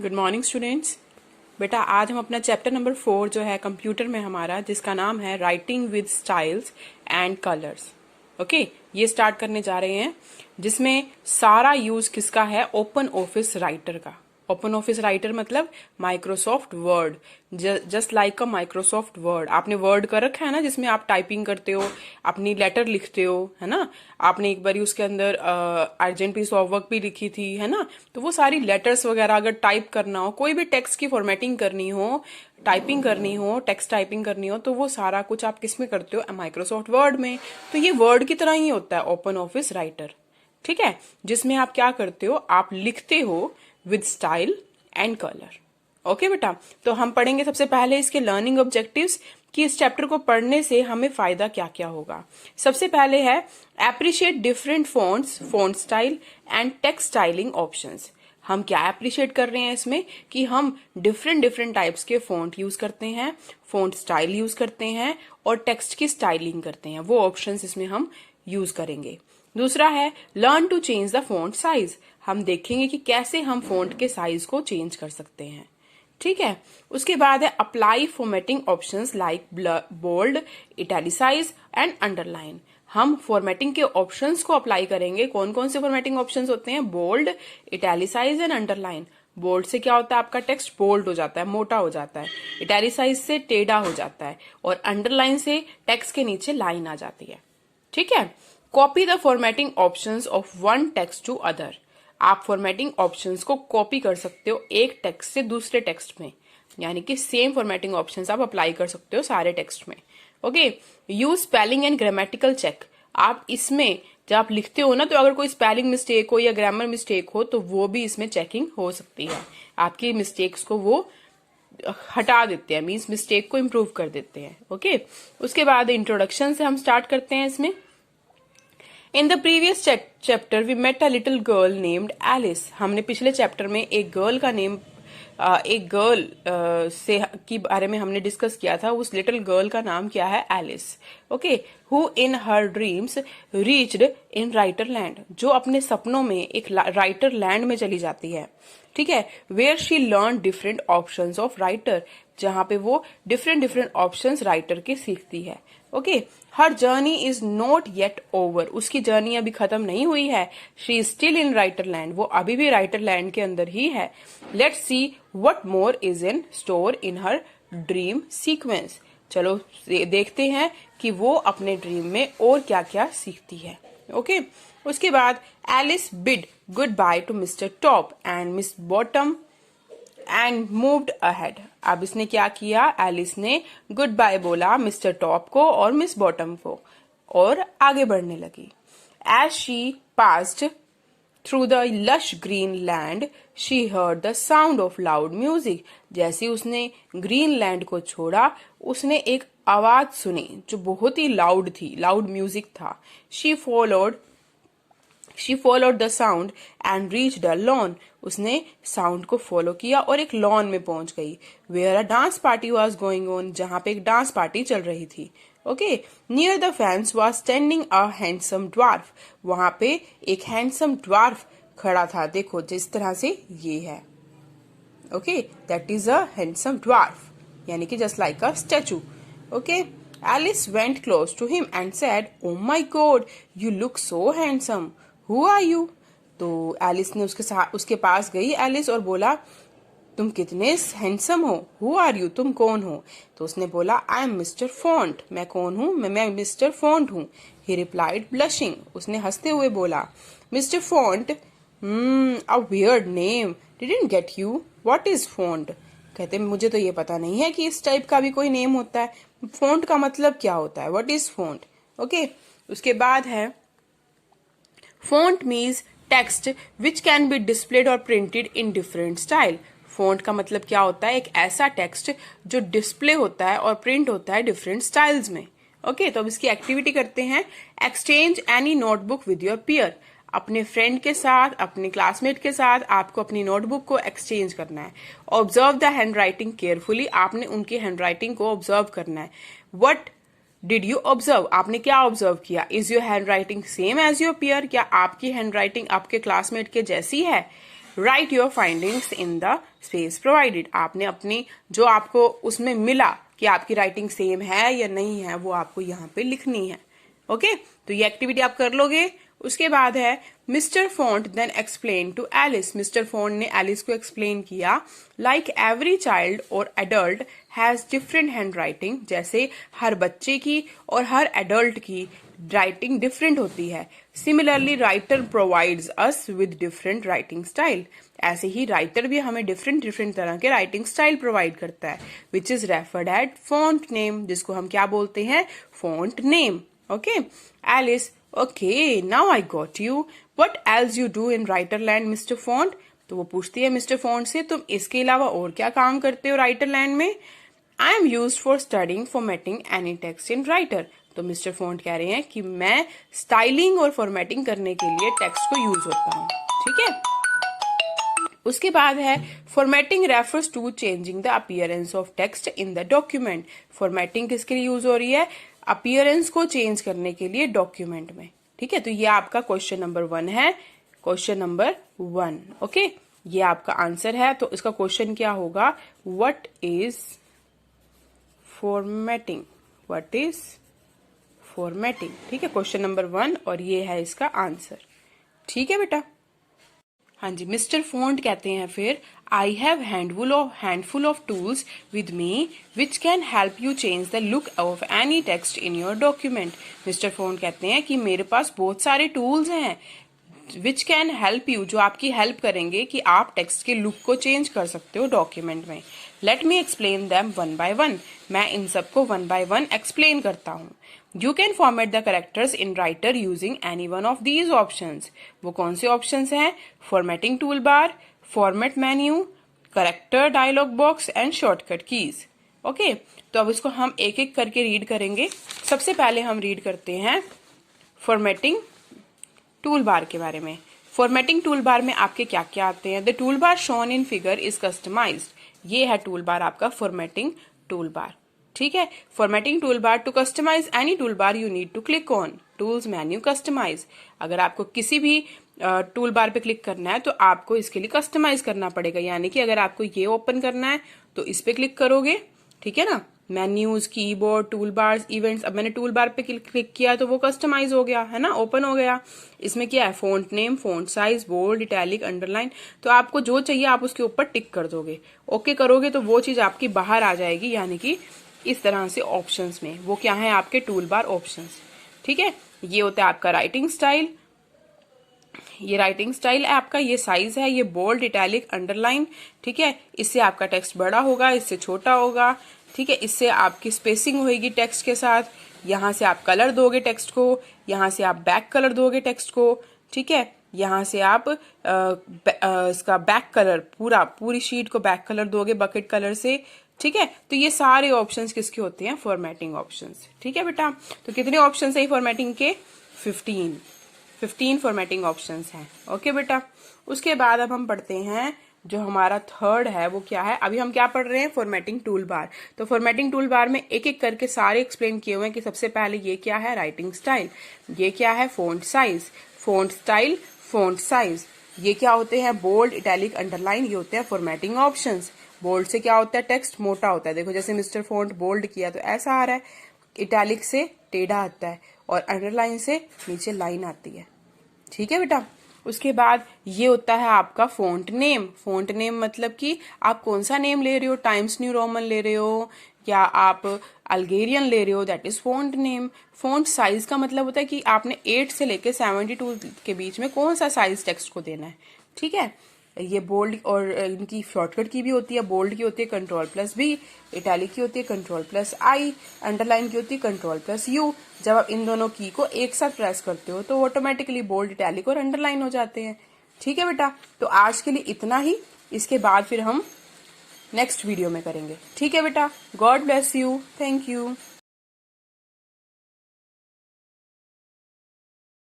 Good morning students. बेटा आज हम अपना चैप्टर नंबर 4 जो है कंप्यूटर में हमारा, जिसका नाम है writing with styles and colours, okay, ये स्टार्ट करने जा रहे हैं, जिसमें सारा यूज किसका है? ओपन ऑफिस राइटर का। ओपन ऑफिस राइटर मतलब माइक्रोसॉफ्ट वर्ड, जस्ट लाइक अ माइक्रोसॉफ्ट वर्ड। आपने वर्ड कर रखा है ना, जिसमें आप टाइपिंग करते हो, अपनी लेटर लिखते हो, है ना। आपने एक बार उसके अंदर अर्जेंट पीस ऑफ वर्क भी लिखी थी, है ना। तो वो सारी लेटर्स वगैरह अगर टाइप करना हो, कोई भी टेक्स्ट की फॉर्मेटिंग करनी हो, टाइपिंग करनी हो, टेक्स्ट टाइपिंग करनी हो, तो वो सारा कुछ आप किस में करते हो? माइक्रोसॉफ्ट वर्ड में। तो ये वर्ड की तरह ही होता है ओपन ऑफिस राइटर, ठीक है, जिसमें आप क्या करते हो? आप लिखते हो with style and colour. Okay बेटा, तो हम पढ़ेंगे सबसे पहले इसके लर्निंग ऑब्जेक्टिव्स, कि इस चैप्टर को पढ़ने से हमें फायदा क्या क्या होगा। सबसे पहले है appreciate different fonts, font style and text styling options. हम क्या अप्रिशिएट कर रहे हैं इसमें? कि हम डिफरेंट टाइप्स के फॉन्ट यूज करते हैं, फॉन्ट स्टाइल यूज करते हैं और टेक्स्ट की स्टाइलिंग करते हैं। वो ऑप्शंस इसमें हम यूज करेंगे। दूसरा है learn to change the font size. हम देखेंगे कि कैसे हम फॉन्ट के साइज को चेंज कर सकते हैं, ठीक है। उसके बाद है apply formatting options like bold, italicise and underline. हम फॉर्मेटिंग के ऑप्शंस को अप्लाई करेंगे। कौन कौन से फॉर्मेटिंग ऑप्शंस होते हैं? Bold, italicise and underline. Bold से क्या होता है? आपका टेक्स्ट बोल्ड हो जाता है, मोटा हो जाता है। इटैलिसाइज से टेढ़ा हो जाता है और अंडरलाइन से टेक्स्ट के नीचे लाइन आ जाती है, ठीक है। Copy the formatting options of one text to other. आप फॉर्मेटिंग ऑप्शंस को कॉपी कर सकते हो एक टेक्स्ट से दूसरे टेक्स्ट में, यानी कि सेम फॉर्मेटिंग ऑप्शंस आप अप्लाई कर सकते हो सारे टेक्स्ट में। Okay, use spelling and grammatical check. आप इसमें जब आप लिखते हो ना, तो अगर कोई स्पेलिंग मिस्टेक हो या ग्रामर मिस्टेक हो, तो वो भी इसमें चेकिंग हो सकती है। आपकी मिस्टेक्स को वो हटा देते हैं, मीन्स मिस्टेक को इम्प्रूव कर देते हैं। ओके, उसके बाद इंट्रोडक्शन से हम स्टार्ट करते हैं इसमें। In the previous chapter we met a little girl named Alice. हमने पिछले चैप्टर में एक गर्ल का नेम, एक गर्ल से की बारे में हमने डिस्कस किया था। उस लिटिल गर्ल का नाम क्या है? Alice. Okay, who in her dreams reached in Writer Land. जो अपने सपनों में एक राइटर लैंड में चली जाती है, ठीक है। Where she learn different options of Writer, जहां पे वो डिफरेंट ऑप्शंस राइटर के सीखती है। Okay, her journey is not yet over. उसकी जर्नी अभी खत्म नहीं हुई है। She is still in Writer Land. वो अभी भी राइटर लैंड के अंदर ही है। Let's see what more is in store in her dream sequence. चलो देखते हैं कि वो अपने ड्रीम में और क्या क्या सीखती है। ओके, उसके बाद Alice bid goodbye to Mister Top and Miss Bottom and moved ahead. अब इसने क्या किया? एलिस ने गुड बाय बोला मिस्टर टॉप को और मिस बॉटम को और आगे बढ़ने लगी। As she passed through the lush green land she heard the sound of loud music. जैसे उसने ग्रीन लैंड को छोड़ा, उसने एक आवाज सुनी जो बहुत ही लाउड थी, लाउड म्यूजिक था। She followed the sound and reached a lawn. उसने साउंड को फॉलो किया और एक लॉन में पहुंच गई। Where a dance party was going on, जहां पे एक डांस पार्टी चल रही थी। Okay, near the fence was standing a handsome dwarf. वहां पे एक handsome dwarf खड़ा था। देखो जिस तरह से ये है। Okay, that is a handsome dwarf, यानी कि just like a statue. Okay, Alice went close to him and said, "Oh my God, you look so handsome. Who are you?" तो एलिस ने उसके पास गई एलिस और बोला, तुम कितने हैंडसम हो, हु आर यू, तुम कौन हो? तो उसने बोला, आई एम मिस्टर फॉन्ट। मैं कौन हूँ? मैं मिस्टर फॉन्ट हूँ। ही रिप्लाइड ब्लशिंग। उसने हंसते हुए बोला, mister font, a weird name, didn't get you, what is font? कहते मुझे तो ये पता नहीं है कि इस टाइप का भी कोई नेम होता है। फॉन्ट का मतलब क्या होता है? What is font? ओके, उसके बाद है font means text which can be displayed और printed in different style. Font का मतलब क्या होता है? एक ऐसा टेक्स्ट जो डिस्प्ले होता है और प्रिंट होता है डिफरेंट स्टाइल्स में। ओके, तो अब इसकी एक्टिविटी करते हैं। Exchange any notebook with your peer. अपने फ्रेंड के साथ, अपने क्लासमेट के साथ आपको अपनी नोटबुक को एक्सचेंज करना है। Observe the handwriting carefully. आपने उनकी हैंड राइटिंग को ऑब्जर्व करना है। What did you observe? आपने क्या ऑब्जर्व किया? Is your handwriting same as your peer? क्या आपकी हैंड राइटिंग आपके क्लासमेट के जैसी है? Write your findings in the space provided. आपने अपनी जो आपको उसमें मिला कि आपकी राइटिंग सेम है या नहीं है वो आपको यहाँ पे लिखनी है। ओके, तो ये एक्टिविटी आप कर लोगे। उसके बाद है Mister Font then explain to Alice. Mister Font ने एलिस को एक्सप्लेन किया लाइक एवरी चाइल्ड और adult has different handwriting. जैसे हर बच्चे की और हर एडल्ट की राइटिंग डिफरेंट होती है। Similarly Writer provides us with different writing style. ऐसे ही राइटर भी हमें डिफरेंट डिफरेंट तरह के राइटिंग स्टाइल प्रोवाइड करता है, which is referred at font name, जिसको हम क्या बोलते हैं, font name. Okay Alice, okay now I got you, what else you do in Writerland mister font. तो वो पूछती है मिस्टर फॉन्ट से तुम इसके अलावा और क्या काम करते हो राइटरलैंड में। I am used for studying formatting any text in writer. तो मिस्टर फॉन्ट कह रहे हैं कि मैं स्टाइलिंग और फॉर्मेटिंग करने के लिए टेक्स्ट को यूज होता हूँ। ठीक है, उसके बाद है formatting refers to changing the appearance of text in the document. Formatting किसके लिए यूज हो रही है, अपीयरेंस को चेंज करने के लिए डॉक्यूमेंट में। ठीक है, तो ये आपका क्वेश्चन नंबर 1 है, क्वेश्चन नंबर 1। ओके, ये आपका आंसर है। तो इसका क्वेश्चन क्या होगा, what is formatting, what is formatting. ठीक है, क्वेश्चन नंबर 1 और ये है इसका आंसर। ठीक है बेटा, हाँ जी। मिस्टर फोंट कहते हैं फिर I have handful of tools with me which can help you change the look of any text in your document. Mister font कहते हैं कि मेरे पास बहुत सारे टूल्स हैं विच कैन हेल्प यू, जो आपकी हेल्प करेंगे कि आप टेक्स्ट के लुक को चेंज कर सकते हो डॉक्यूमेंट में। Let me explain them one by one. मैं इन सबको 1 by 1 एक्सप्लेन करता हूँ। You can format the characters in writer using any one of these options. वो कौन से options हैं, formatting toolbar, format menu, character dialog box and shortcut keys. Okay, तो अब इसको हम एक एक करके रीड करेंगे। सबसे पहले हम रीड करते हैं formatting toolbar के बारे में। formatting toolbar में आपके क्या क्या आते हैं। The toolbar shown in figure is customized. ये है toolbar आपका formatting toolbar। ठीक है, formatting toolbar to customise any toolbar you need to click on tools menu customise. अगर आपको किसी भी टूल बार पे क्लिक करना है तो आपको इसके लिए कस्टमाइज करना पड़ेगा, यानी कि अगर आपको ये ओपन करना है तो इस पे क्लिक करोगे। ठीक है ना, menus, keyboard, tool bars, events. अब मैंने टूल बार पे क्लिक किया तो वो कस्टमाइज हो गया है ना, ओपन हो गया। इसमें क्या है, font name, font size, bold, italic, underline. तो आपको जो चाहिए आप उसके ऊपर टिक कर दोगे, ओके करोगे तो वो चीज आपकी बाहर आ जाएगी, यानी कि इस तरह से ऑप्शंस में वो क्या है आपके टूल बार ऑप्शंस। ठीक है, ये होता है आपका राइटिंग स्टाइल, ये राइटिंग स्टाइल है आपका, ये साइज है, ये बोल्ड, इटैलिक, अंडरलाइन। ठीक है, इससे आपका टेक्स्ट बड़ा होगा, इससे छोटा होगा। ठीक है, इससे आपकी स्पेसिंग होगी टेक्स्ट के साथ। यहाँ से आप कलर दोगे टेक्स्ट को, यहाँ से आप बैक कलर दोगे टेक्स्ट को। ठीक है, यहाँ से आप इसका बैक कलर पूरी शीट को बैक कलर दोगे बकेट कलर से। ठीक है, तो ये सारे ऑप्शंस किसके होते हैं, फॉर्मेटिंग ऑप्शंस। ठीक है बेटा, तो कितने ऑप्शंस है फॉर्मेटिंग के, 15 फॉर्मेटिंग ऑप्शंस हैं। ओके बेटा, उसके बाद अब हम पढ़ते हैं जो हमारा थर्ड है वो क्या है। अभी हम क्या पढ़ रहे हैं, फॉर्मेटिंग टूल बार। तो फॉर्मेटिंग टूल बार में एक एक करके सारे एक्सप्लेन किए हुए हैं कि सबसे पहले ये क्या है, राइटिंग स्टाइल, ये क्या है, font size, font style, font size, ये क्या होते हैं, बोल्ड, इटैलिक, अंडरलाइन, ये होते हैं फॉर्मेटिंग ऑप्शंस। बोल्ड से क्या होता है, टेक्स्ट मोटा होता है, देखो जैसे मिस्टर फॉन्ट बोल्ड किया तो ऐसा आ रहा है, इटैलिक से टेढ़ा आता है और अंडरलाइन से नीचे लाइन आती है। ठीक है बेटा, उसके बाद ये होता है आपका फॉन्ट नेम। फॉन्ट नेम मतलब कि आप कौन सा नेम ले रहे हो, टाइम्स न्यू रोमन ले रहे हो या आप अल्गेरियन ले रहे हो, that is font name. Font size का मतलब होता है कि आपने 8 से लेके 72 के बीच में कौन सा साइज टेक्स्ट को देना है। ठीक है, ये बोल्ड और इनकी शॉर्टकट की भी होती है, बोल्ड की होती है Ctrl+V, इटैलिक की होती है Ctrl+I, अंडरलाइन की होती है Ctrl+U। जब आप इन दोनों की को एक साथ प्रेस करते हो तो ऑटोमेटिकली बोल्ड, इटैलिक और अंडरलाइन हो जाते हैं। ठीक है बेटा, तो आज के लिए इतना ही, इसके बाद फिर हम नेक्स्ट वीडियो में करेंगे। ठीक है बेटा, God bless you, thank you.